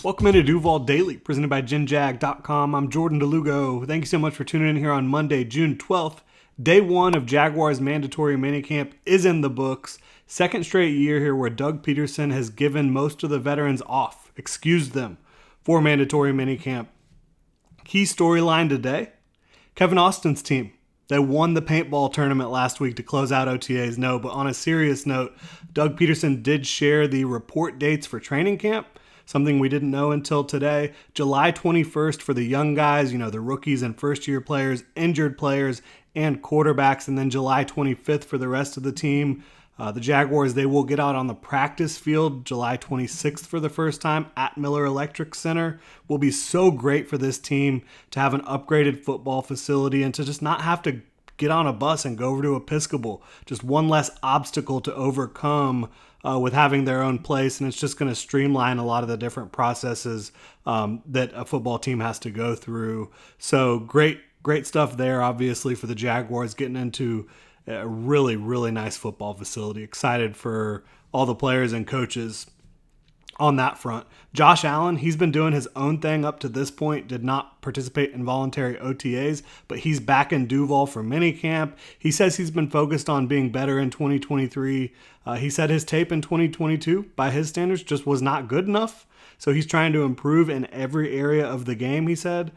Welcome into Duval Daily, presented by GenJag.com. I'm Jordan DeLugo. Thank you so much for tuning in here on Monday, June 12th. Day one of Jaguars Mandatory Minicamp is in the books. Second straight year here where Doug Peterson has given most of the veterans off, excused them for Mandatory Minicamp. Key storyline today, Kevin Austin's team. They won the paintball tournament last week to close out OTAs. No, but on a serious note, Doug Peterson did share the report dates for training camp. Something we didn't know until today. July 21st for the young guys, the rookies and first-year players, injured players, and quarterbacks. And then July 25th for the rest of the team. The Jaguars, they will get out on the practice field July 26th for the first time at Miller Electric Center. Will be so great for this team to have an upgraded football facility and to just not have to get on a bus and go over to Episcopal. Just one less obstacle to overcome with having their own place, and it's just going to streamline a lot of the different processes that a football team has to go through. So great stuff there, obviously, for the Jaguars getting into a really, really nice football facility. Excited for all the players and coaches on that front. Josh Allen, he's been doing his own thing up to this point, did not participate in voluntary OTAs, but he's back in Duval for minicamp. He says he's been focused on being better in 2023. He said his tape in 2022, by his standards, just was not good enough. So he's trying to improve in every area of the game, he said.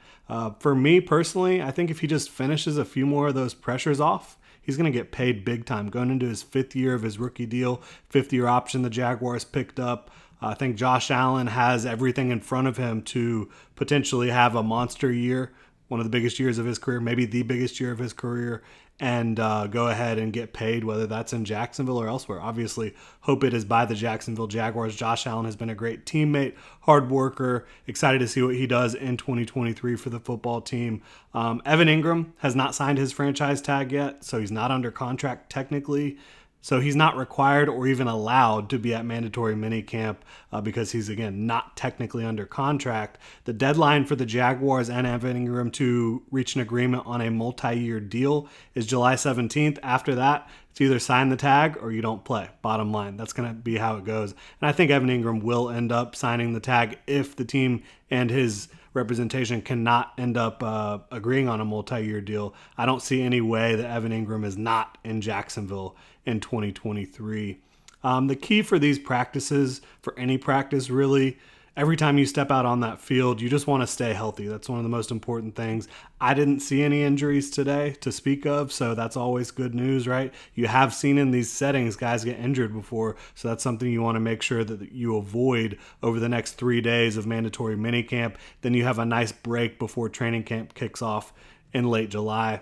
For me personally, I think if he just finishes a few more of those pressures off, he's going to get paid big time. Going into his fifth year of his rookie deal, fifth-year option the Jaguars picked up. I think Josh Allen has everything in front of him to potentially have a monster year, one of the biggest years of his career, maybe the biggest year of his career, and go ahead and get paid, whether that's in Jacksonville or elsewhere. Obviously, hope it is by the Jacksonville Jaguars. Josh Allen has been a great teammate, hard worker. Excited to see what he does in 2023 for the football team. Evan Engram has not signed his franchise tag yet, so he's not under contract technically. So he's not required or even allowed to be at mandatory minicamp because he's, again, not technically under contract. The deadline for the Jaguars and Evan Engram to reach an agreement on a multi-year deal is July 17th. After that, it's either sign the tag or you don't play. Bottom line, that's going to be how it goes. And I think Evan Engram will end up signing the tag if the team and his representation cannot end up agreeing on a multi-year deal. I don't see any way that Evan Engram is not in Jacksonville in 2023. The key for these practices, for any practice really, every time you step out on that field, you just want to stay healthy. That's one of the most important things. I didn't see any injuries today to speak of, so that's always good news, right? You have seen in these settings guys get injured before, so that's something you want to make sure that you avoid over the next 3 days of mandatory minicamp. Then you have a nice break before training camp kicks off in late July.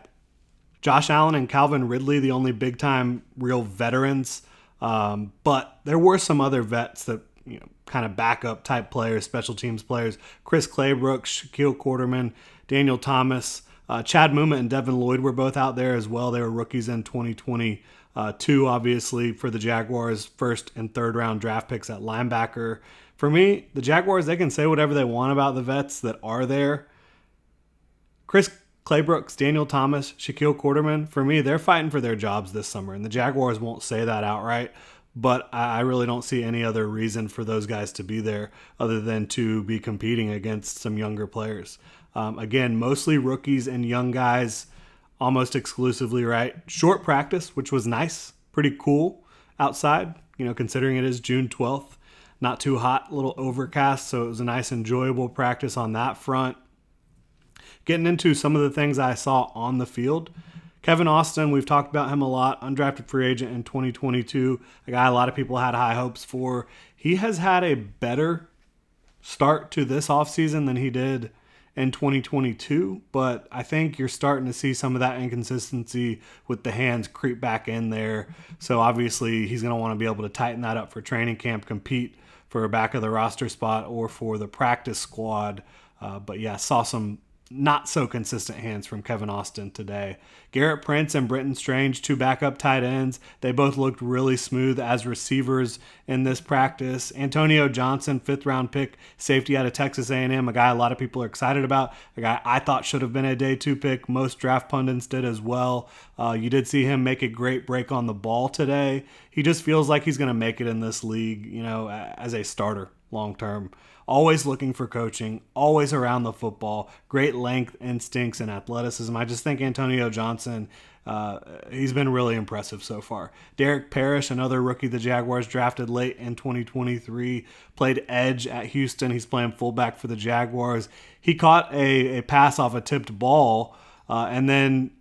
Josh Allen and Calvin Ridley, the only big-time real veterans, but there were some other vets that, kind of backup type players, special teams players. Chris Claybrook, Shaquille Quarterman, Daniel Thomas, Chad Muma and Devin Lloyd were both out there as well. They were rookies in 2022, obviously, for the Jaguars, first and third round draft picks at linebacker. For me, the Jaguars, they can say whatever they want about the vets that are there. Chris Claybrooks, Daniel Thomas, Shaquille Quarterman, for me, they're fighting for their jobs this summer, and the Jaguars won't say that outright. But I really don't see any other reason for those guys to be there other than to be competing against some younger players. Again, mostly rookies and young guys, almost exclusively, right? Short practice, which was nice, pretty cool outside, considering it is June 12th. Not too hot, a little overcast, so it was a nice, enjoyable practice on that front. Getting into some of the things I saw on the field. Kevin Austin, we've talked about him a lot, undrafted free agent in 2022, a guy a lot of people had high hopes for. He has had a better start to this offseason than he did in 2022, but I think you're starting to see some of that inconsistency with the hands creep back in there. So obviously he's going to want to be able to tighten that up for training camp, compete for a back of the roster spot or for the practice squad. But yeah, saw some not so consistent hands from Kevin Austin today. Garrett Prince and Brenton Strange, two backup tight ends. They both looked really smooth as receivers in this practice. Antonio Johnson, fifth-round pick, safety out of Texas A&M, a guy a lot of people are excited about, a guy I thought should have been a day two pick. Most draft pundits did as well. You did see him make a great break on the ball today. He just feels like he's going to make it in this league, as a starter long-term. always looking for coaching, always around the football, great length, instincts, and athleticism. I just think Antonio Johnson, he's been really impressive so far. Derek Parrish, another rookie the Jaguars drafted late in 2023, played edge at Houston. He's playing fullback for the Jaguars. He caught a pass off a tipped ball, and then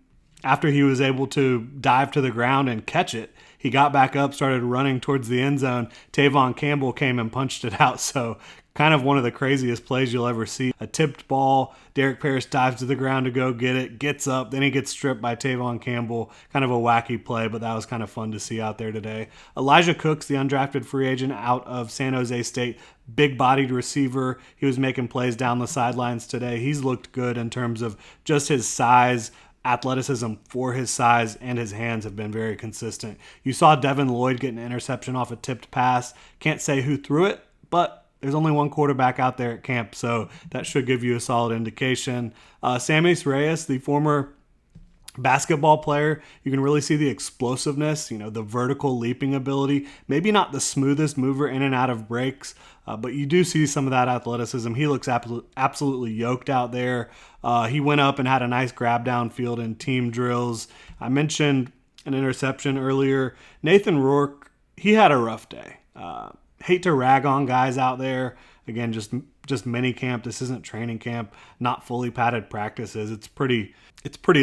after he was able to dive to the ground and catch it, he got back up, started running towards the end zone. Tavon Campbell came and punched it out. So kind of one of the craziest plays you'll ever see. A tipped ball, Derek Parrish dives to the ground to go get it, gets up, then he gets stripped by Tavon Campbell. Kind of a wacky play, but that was kind of fun to see out there today. Elijah Cooks, the undrafted free agent out of San Jose State, big-bodied receiver. He was making plays down the sidelines today. He's looked good in terms of just his size, athleticism for his size, and his hands have been very consistent. You saw Devin Lloyd get an interception off a tipped pass. Can't say who threw it, but there's only one quarterback out there at camp, so that should give you a solid indication. Samis Reyes, the former basketball player, you can really see the explosiveness, the vertical leaping ability. Maybe not the smoothest mover in and out of breaks, but you do see some of that athleticism. He looks absolutely yoked out there. He went up and had a nice grab downfield in team drills. I mentioned an interception earlier. Nathan Rourke, he had a rough day. Hate to rag on guys out there. Again, just mini camp. This isn't training camp, not fully padded practices. It's pretty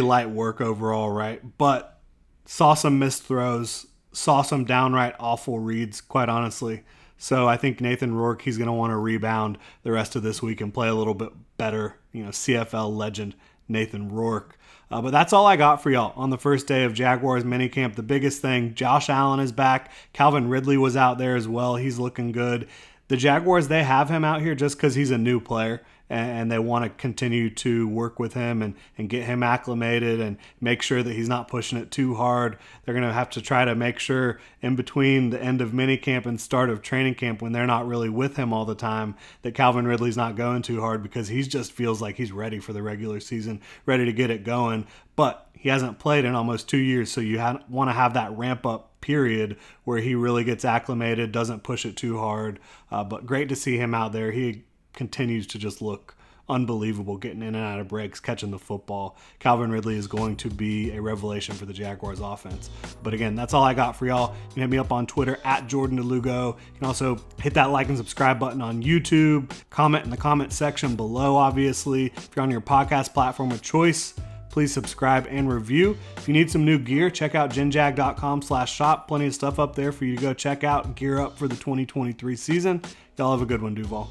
light work overall, right? But saw some missed throws, saw some downright awful reads, quite honestly. So I think Nathan Rourke, he's going to want to rebound the rest of this week and play a little bit better. CFL legend Nathan Rourke. But that's all I got for y'all on the first day of Jaguars minicamp. The biggest thing, Josh Allen is back. Calvin Ridley was out there as well. He's looking good. The Jaguars, they have him out here just because he's a new player, and they want to continue to work with him and get him acclimated and make sure that he's not pushing it too hard. They're going to have to try to make sure in between the end of minicamp and start of training camp, when they're not really with him all the time, that Calvin Ridley's not going too hard, because he just feels like he's ready for the regular season, ready to get it going. But he hasn't played in almost 2 years, so you want to have that ramp-up period where he really gets acclimated, doesn't push it too hard. But great to see him out there. He continues to just look unbelievable, getting in and out of breaks, catching the football. Calvin Ridley is going to be a revelation for the Jaguars offense. But again, that's all I got for y'all. You can hit me up on Twitter at Jordan DeLugo. You can also hit that like and subscribe button on YouTube. Comment in the comment section below, obviously. If you're on your podcast platform of choice, please subscribe and review. If you need some new gear, check out genjag.com/shop. Plenty of stuff up there for you to go check out and gear up for the 2023 season. Y'all have a good one, Duval.